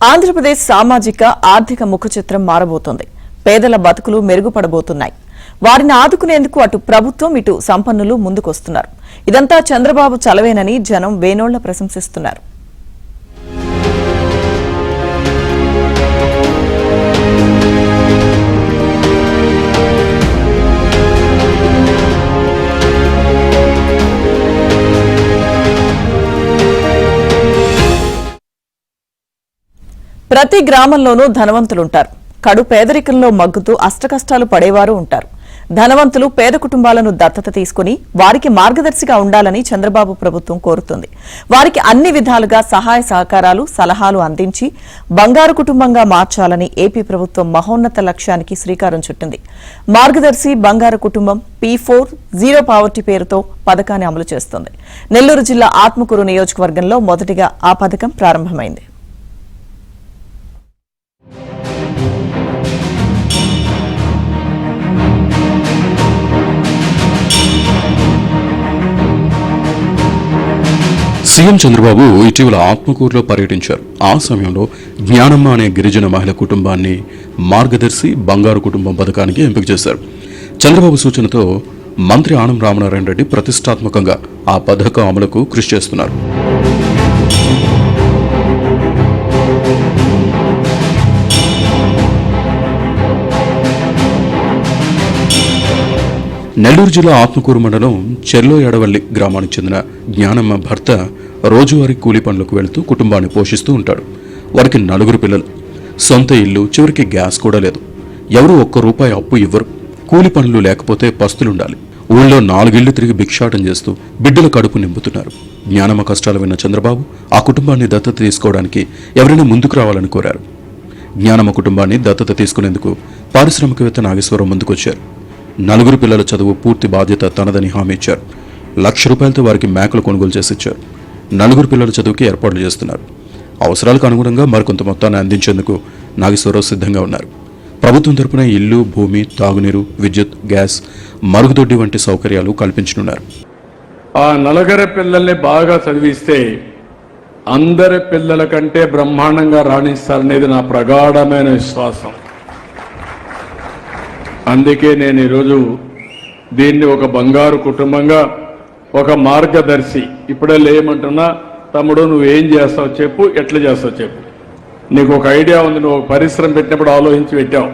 ఆంధ్రప్రదేశ్ సామాజిక ఆర్థిక ముఖచిత్రం మారబోతోంది. పేదల బతుకులు మెరుగుపడబోతున్నాయి. వారిని ఆదుకునేందుకు అటు ప్రభుత్వం ఇటు సంపన్నులు ముందుకొస్తున్నారు. ఇదంతా చంద్రబాబు చలవేనని జనం వేనోళ్ల ప్రశంసిస్తున్నారు. ప్రతి గ్రామంలోనూ ధనవంతులుంటారు. కడు పేదరికంలో మగ్గుతూ అష్టకష్టాలు పడేవారు ఉంటారు. ధనవంతులు పేద కుటుంబాలను దత్తత తీసుకుని వారికి మార్గదర్శిగా ఉండాలని చంద్రబాబు ప్రభుత్వం కోరుతుంది. వారికి అన్ని విధాలుగా సహాయ సహకారాలు, సలహాలు అందించి బంగారు కుటుంబంగా మార్చాలని ఏపీ ప్రభుత్వం మహోన్నత లక్ష్యానికి శ్రీకారం చుట్టింది. మార్గదర్శి బంగారు కుటుంబం P4 జీరో పావర్టీ పేరుతో పథకాన్ని అమలు చేస్తోంది. నెల్లూరు జిల్లా ఆత్మకూరు నియోజకవర్గంలో మొదటిగా ఆ పథకం ప్రారంభమైంది. సీఎం చంద్రబాబు ఇటీవల ఆత్మకూరులో పర్యటించారు. ఆ సమయంలో జ్ఞానమ్మ అనే గిరిజన మహిళ కుటుంబాన్ని మార్గదర్శి బంగారు కుటుంబం పథకానికి ఎంపిక చేశారు. చంద్రబాబు సూచనతో మంత్రి ఆనం రామనారాయణ రెడ్డి ప్రతిష్టాత్మకంగా ఆ పథకం అమలుకు కృషి చేస్తున్నారు. నెల్లూరు జిల్లా ఆత్మకూరు మండలం చెర్లో ఎడవల్లి గ్రామానికి చెందిన జ్ఞానమ్మ భర్త రోజువారీ కూలీ పనులకు వెళుతూ కుటుంబాన్ని పోషిస్తూ ఉంటాడు. వారికి 4 పిల్లలు, సొంత ఇల్లు, చివరికి గ్యాస్ కూడా లేదు. ఎవరూ ₹1 అప్పు ఇవ్వరు. కూలి పనులు లేకపోతే పస్తులుండాలి. ఊళ్ళో 4 ఇళ్లు తిరిగి భిక్షాటం చేస్తూ బిడ్డల కడుపు నింపుతున్నారు. జ్ఞానమ్మ కష్టాలు విన్న చంద్రబాబు ఆ కుటుంబాన్ని దత్తత తీసుకోవడానికి ఎవరైనా ముందుకు రావాలని కోరారు. జ్ఞానమ్మ కుటుంబాన్ని దత్తత తీసుకునేందుకు పారిశ్రామికవేత్త నాగేశ్వరరావు ముందుకొచ్చారు. 4 పిల్లల చదువు పూర్తి బాధ్యత తనదని హామీ ఇచ్చారు. ₹1,00,000 వారికి మేకలు కొనుగోలు చేసి ఇచ్చారు. 4 పిల్లల చదువుకి ఏర్పాట్లు చేస్తున్నారు. అవసరాలకు అనుగుణంగా మరికొంత మొత్తాన్ని అందించేందుకు నాగేశ్వరరావు సిద్ధంగా ఉన్నారు. ప్రభుత్వం తరపున ఇల్లు, భూమి, తాగునీరు, విద్యుత్, గ్యాస్, మరుగుదొడ్డి వంటి సౌకర్యాలు కల్పించనున్నారు. ఆ 4 పిల్లల్ని బాగా చదివిస్తే అందరి పిల్లల కంటే బ్రహ్మాండంగా రాణిస్తారనేది నా ప్రగాఢమైన విశ్వాసం. అందుకే నేను ఈరోజు దీన్ని ఒక బంగారు కుటుంబంగా, ఒక మార్గదర్శి, ఇప్పుడే లేమంటున్నా, తమ్ముడు నువ్వేం చేస్తావు చెప్పు, ఎట్లా చేస్తావు చెప్పు, నీకు ఒక ఐడియా ఉంది, నువ్వు ఒక పరిశ్రమ పెట్టినప్పుడు ఆలోచించి పెట్టావు,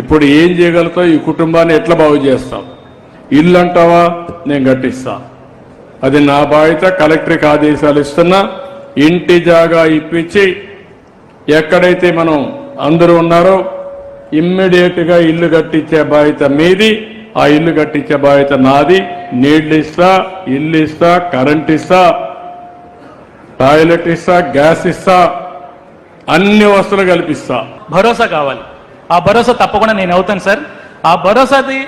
ఇప్పుడు ఏం చేయగలుగుతావు, ఈ కుటుంబాన్ని ఎట్లా బాగు చేస్తావు, ఇల్లు అంటావా నేను కట్టిస్తా, అది నా బాధ్యత, కలెక్టర్కి ఆదేశాలు ఇస్తున్నా, ఇంటి జాగా ఇప్పించి ఎక్కడైతే మనం అందరూ ఉన్నారో ఇమ్మీడియట్ గా ఇల్లు కట్టించే బాధ్యత మీది, ఆ ఇల్లు కట్టించే బాధ్యత నాది. నీళ్లు ఇస్తా, ఇల్లు ఇస్తా, కరెంట్ ఇస్తా, టాయిలెట్ ఇస్తా, గ్యాస్ ఇస్తా, అన్ని వస్తువులు కల్పిస్తా. భరోసా కావాలి. ఆ భరోసా తప్పకుండా నేను అవుతాను సార్. ఆ భరోసాది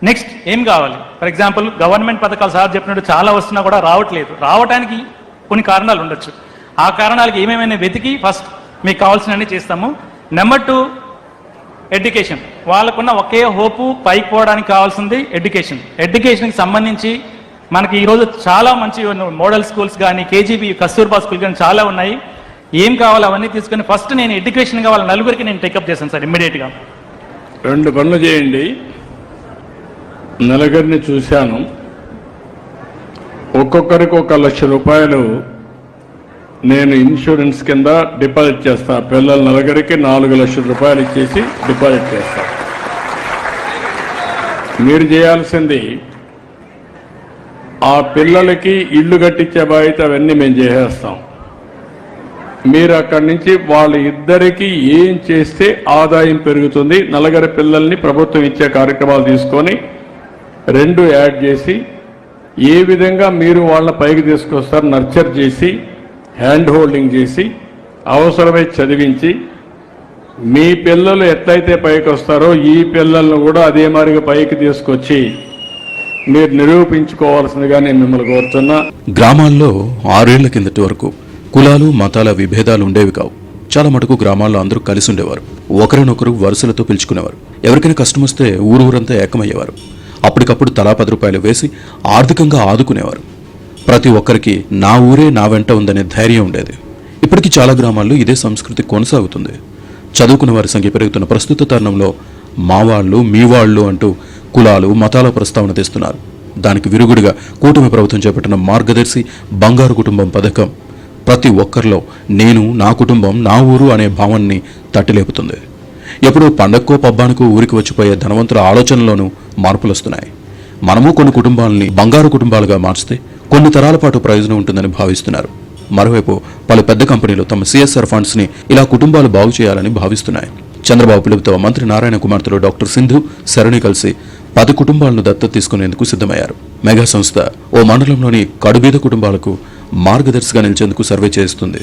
నెక్స్ట్ ఏం కావాలి? ఫర్ ఎగ్జాంపుల్ గవర్నమెంట్ పథకాలు సార్ చెప్పినట్టు చాలా వస్తున్నా కూడా రావట్లేదు. రావడానికి కొన్ని కారణాలు ఉండొచ్చు. ఆ కారణాలకి ఏమేమైనా వెతికి ఫస్ట్ మీకు కావాల్సినవన్నీ చేస్తాము. Number 2 education. వాళ్ళకున్న ఒకే హోపు పైకి పోవడానికి కావాల్సింది ఎడ్యుకేషన్. ఎడ్యుకేషన్కి సంబంధించి మనకి ఈరోజు చాలా మంచి మోడల్ స్కూల్స్ కానీ, KGB, కస్తూర్బా స్కూల్ కానీ చాలా ఉన్నాయి. ఏం కావాలో అవన్నీ తీసుకుని ఫస్ట్ నేను ఎడ్యుకేషన్గా వాళ్ళ 4 నేను టేకప్ చేశాను సార్ ఇమ్మీడియట్గా. 2 పనులు చేయండి. 4 చూశాను. ఒక్కొక్కరికి ₹1,00,000 నేను ఇన్సూరెన్స్ కింద డిపాజిట్ చేస్తా. పిల్లల 4 ₹4,00,000 ఇచ్చేసి డిపాజిట్ చేస్తా. మీరు చేయాల్సింది ఆ పిల్లలకి ఇల్లు కట్టించే బాధ్యత అవన్నీ మేము చేసేస్తాం. మీరు అక్కడి నుంచి వాళ్ళ ఇద్దరికి ఏం చేస్తే ఆదాయం పెరుగుతుంది, 4 పిల్లల్ని ప్రభుత్వం ఇచ్చే కార్యక్రమాలు తీసుకొని 2 యాడ్ చేసి ఏ విధంగా మీరు వాళ్ళ పైకి తీసుకొస్తారు, నర్చర్ చేసి, హ్యాండ్ హోల్డింగ్ చేసి, అవసరమై చదివించి, మీ పిల్లలు ఎట్లయితే పైకి వస్తారో ఈ పిల్లలను కూడా అదే మాదిరిగా పైకి తీసుకొచ్చి మీరు నిరూపించుకోవాల్సిందిగా నేను మిమ్మల్ని కోరుతున్నా. గ్రామాల్లో 6 ఏళ్ల కిందటి వరకు కులాలు, మతాల విభేదాలు ఉండేవి కావు. చాలా మటుకు గ్రామాల్లో అందరూ కలిసి ఉండేవారు. ఒకరినొకరు వరుసలతో పిలుచుకునేవారు. ఎవరికైనా కష్టం వస్తే ఊరూరంతా ఏకమయ్యేవారు. అప్పటికప్పుడు తలా ₹10 వేసి ఆర్థికంగా ఆదుకునేవారు. ప్రతి ఒక్కరికి నా ఊరే నా వెంట ఉందనే ధైర్యం ఉండేది. ఇప్పటికీ చాలా గ్రామాల్లో ఇదే సంస్కృతి కొనసాగుతుంది. చదువుకున్న వారి సంఖ్య పెరుగుతున్న ప్రస్తుత తరుణంలో మావాళ్ళు మీవాళ్ళు అంటూ కులాలు మతాల ప్రస్తావన తెస్తున్నారు. దానికి విరుగుడుగా కూటమి ప్రభుత్వం చేపట్టిన మార్గదర్శి బంగారు కుటుంబం పథకం ప్రతి ఒక్కరిలో నేను, నా కుటుంబం, నా ఊరు అనే భావాన్ని తట్టిలేపుతుంది. ఎప్పుడో పండక్కో పబ్బానికో ఊరికి వచ్చిపోయే ధనవంతుల ఆలోచనలోనూ మార్పులు వస్తున్నాయి. మనము కొన్ని కుటుంబాలని బంగారు కుటుంబాలుగా మార్చితే కొన్ని తరాల పాటు ప్రయోజనం ఉంటుందని భావిస్తున్నారు. మరోవైపు పలు పెద్ద కంపెనీలు తమ సిఎస్ఆర్ ఫండ్స్ ని ఇలా కుటుంబాలు బాగు చేయాలని భావిస్తున్నాయి. చంద్రబాబు పిలుపుతో మంత్రి నారాయణ కుమార్తెలు డాక్టర్ సింధు, శరణి కలిసి 10 కుటుంబాలను దత్తత తీసుకునేందుకు సిద్ధమయ్యారు. మెగా సంస్థ ఓ మండలంలోని కడుబీద కుటుంబాలకు మార్గదర్శిగా నిలిచేందుకు సర్వే చేస్తుంది.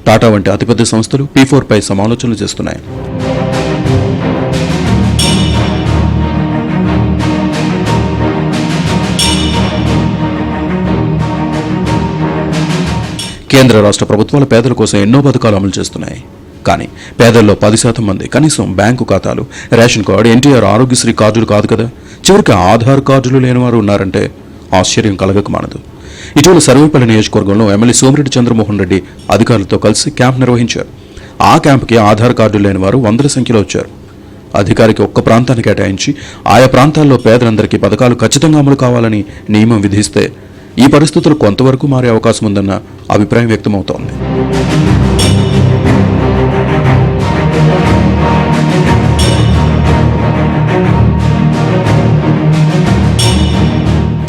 టాటా వంటి అతిపెద్ద సంస్థలు P4 పై సమాలోచనలు చేస్తున్నాయి. కేంద్ర రాష్ట్ర ప్రభుత్వాలు పేదల కోసం ఎన్నో పథకాలు అమలు చేస్తున్నాయి. కానీ పేదల్లో 10% మంది కనీసం బ్యాంకు ఖాతాలు, రేషన్ కార్డు, ఎన్టీఆర్ ఆరోగ్యశ్రీ కార్డులు కాదు కదా, చివరికి ఆధార్ కార్డులు లేని వారు ఉన్నారంటే ఆశ్చర్యం కలగక మానదు. ఇటీవల సర్వేపల్లి నియోజకవర్గంలో ఎమ్మెల్యే సోమిరెడ్డి చంద్రమోహన్ రెడ్డి అధికారులతో కలిసి క్యాంప్ నిర్వహించారు. ఆ క్యాంపుకి ఆధార్ కార్డులు లేని వారు వందల సంఖ్యలో వచ్చారు. అధికారికి ఒక్క ప్రాంతాన్ని కేటాయించి ఆయా ప్రాంతాల్లో పేదలందరికీ పథకాలు ఖచ్చితంగా అమలు కావాలని నియమం విధిస్తే ఈ పరిస్థితులు కొంతవరకు మారే అవకాశం ఉందన్న అభిప్రాయం వ్యక్తమవుతోంది.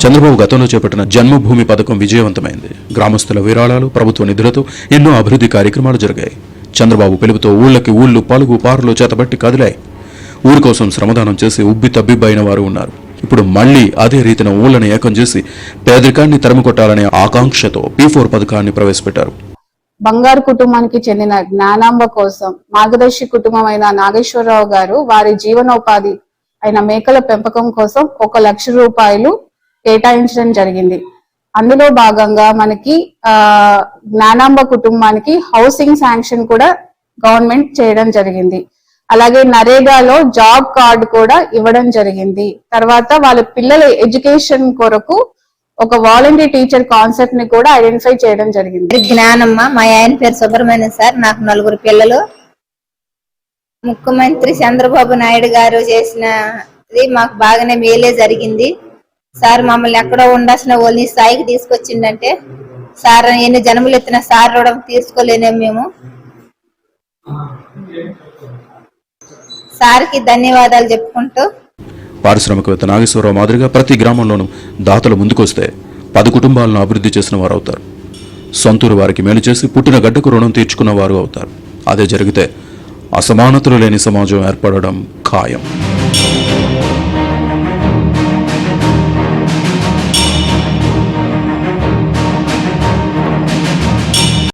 చంద్రబాబు గతంలో చేపట్టిన జన్మభూమి పథకం విజయవంతమైంది. గ్రామస్తుల విరాళాలు, ప్రభుత్వ నిధులతో ఎన్నో అభివృద్ధి కార్యక్రమాలు జరిగాయి. చంద్రబాబు పిలుపుతో ఊళ్ళకి ఊళ్ళు పలుగు పారులు చేతబట్టి కదిలాయి. ఊరి కోసం శ్రమదానం చేసి ఉబ్బి తబ్బిబ్బైన వారు ఉన్నారు. ఇప్పుడు మళ్లీ అదే రీతిన ఊళ్ళని ఏకం చేసి పేదరికాన్ని తరిమికొట్టాలనే ఆకాంక్షతో P4 పథకాన్ని ప్రవేశపెట్టారు. బంగారు కుటుంబానికి చెందిన జ్ఞానాంబ కోసం మార్గదర్శి కుటుంబం అయిన నాగేశ్వరరావు గారు వారి జీవనోపాధి అయిన మేకల పెంపకం కోసం 1 లక్ష రూపాయలు కేటాయించడం జరిగింది. అందులో భాగంగా మనకి జ్ఞానాంబ కుటుంబానికి హౌసింగ్ శాంక్షన్ కూడా గవర్నమెంట్ చేయడం జరిగింది. అలాగే నరేగాలో జాబ్ కార్డు కూడా ఇవ్వడం జరిగింది. తర్వాత వాళ్ళ పిల్లల ఎడ్యుకేషన్ కొరకు ఒక వాలంటరీ టీచర్ కాన్సెప్ట్ ని కూడా ఐడెంటిఫై చేయడం జరిగింది. జ్ఞానమ్మ, మా ఆయన పేరు సుబ్రహ్మణ్యం సార్. నాకు 4 పిల్లలు. ముఖ్యమంత్రి చంద్రబాబు నాయుడు గారు చేసినది మాకు బాగానే మేలే జరిగింది సార్. మమ్మల్ని ఎక్కడో ఉండాల్సిన వాళ్ళని స్థాయికి తీసుకొచ్చిందంటే సార్ ఎన్ని జన్మలు ఎత్తిన సార్ రుణం తీర్చుకోలేనే మేము. సార్కి ధన్యవాదాలు చెప్పుకుంటూ పారిశ్రామికవేత్త నాగేశ్వరరావు మాదిరిగా ప్రతి గ్రామంలోనూ దాతలు ముందుకొస్తే 10 కుటుంబాలను అభివృద్ధి చేసిన వారు అవుతారు. సొంతూరు వారికి మేలు చేసి పుట్టిన గడ్డకు రుణం తీర్చుకున్న వారు అవుతారు. అదే జరిగితే అసమానతలు లేని సమాజం ఏర్పడడం ఖాయం.